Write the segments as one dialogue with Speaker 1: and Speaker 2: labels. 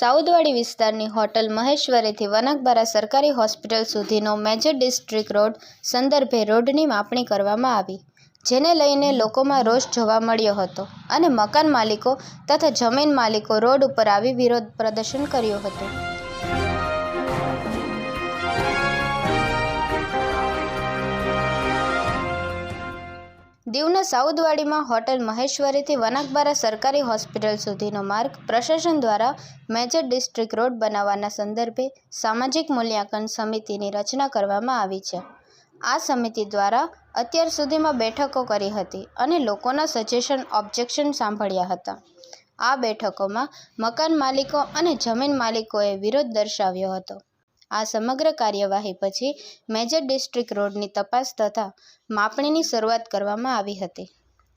Speaker 1: સાઉદવાડી વિસ્તારની હોટલ મહેશ્વરીથી વનાકબારા સરકારી હોસ્પિટલ સુધીનો મેજર ડિસ્ટ્રિક્ટ રોડ સંદર્ભે રોડની માપણી કરવામાં આવી, જેને લઈને લોકોમાં રોષ જોવા મળ્યો હતો અને મકાન માલિકો તથા જમીન માલિકો રોડ ઉપર આવી વિરોધ પ્રદર્શન કર્યું હતું. દીવના સાઉદવાડીમાં હોટલ મહેશ્વરીથી વનાકબારા સરકારી હોસ્પિટલ સુધીનો માર્ગ પ્રશાસન દ્વારા મેજર ડિસ્ટ્રિક્ટ રોડ બનાવવાના સંદર્ભે સામાજિક મૂલ્યાંકન સમિતિની રચના કરવામાં આવી છે. આ સમિતિ દ્વારા અત્યાર સુધીમાં બેઠકો કરી હતી અને લોકોના સજેશન ઓબ્જેક્શન સાંભળ્યા હતા. આ બેઠકોમાં મકાન માલિકો અને જમીન માલિકોએ વિરોધ દર્શાવ્યો હતો. આ સમગ્ર કાર્યવાહી પછી મેજર ડિસ્ટ્રિક્ટ રોડની તપાસ તથા માપણીની શરૂઆત કરવામાં આવી હતી.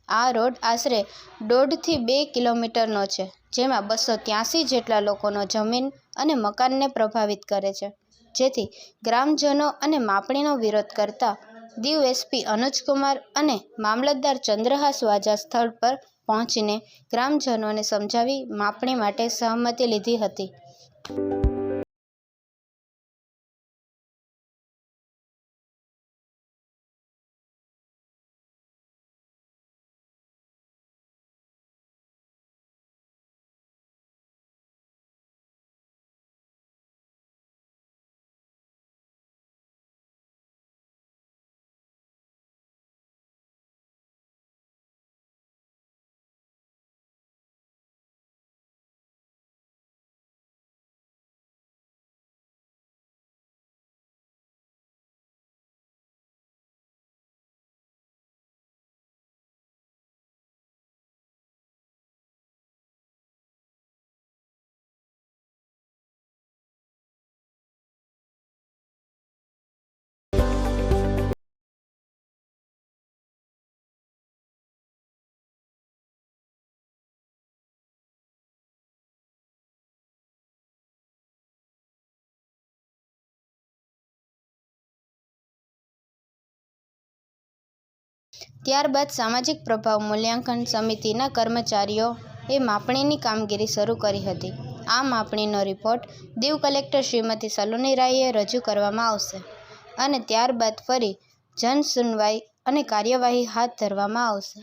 Speaker 1: આ રોડ આશરે 1.5 થી 2 કિલોમીટરનો છે, જેમાં 283 જેટલા લોકોનો જમીન અને મકાનને પ્રભાવિત કરે છે, જેથી ગ્રામજનો અને માપણીનો વિરોધ કરતા દીવ એસપી અનુજકુમાર અને મામલતદાર ચંદ્રહાસ વાજા સ્થળ પર પહોંચીને ગ્રામજનોને સમજાવી માપણી માટે સહમતિ લીધી હતી. ત્યારબાદ સામાજિક પ્રભાવ મૂલ્યાંકન સમિતિના કર્મચારીઓએ માપણીની કામગીરી શરૂ કરી હતી. આ માપણીનો રિપોર્ટ દીવ કલેક્ટર શ્રીમતી સલોની રાયે રજૂ કરવામાં આવશે અને ત્યારબાદ ફરી જનસુનવાઈ અને કાર્યવાહી હાથ ધરવામાં આવશે.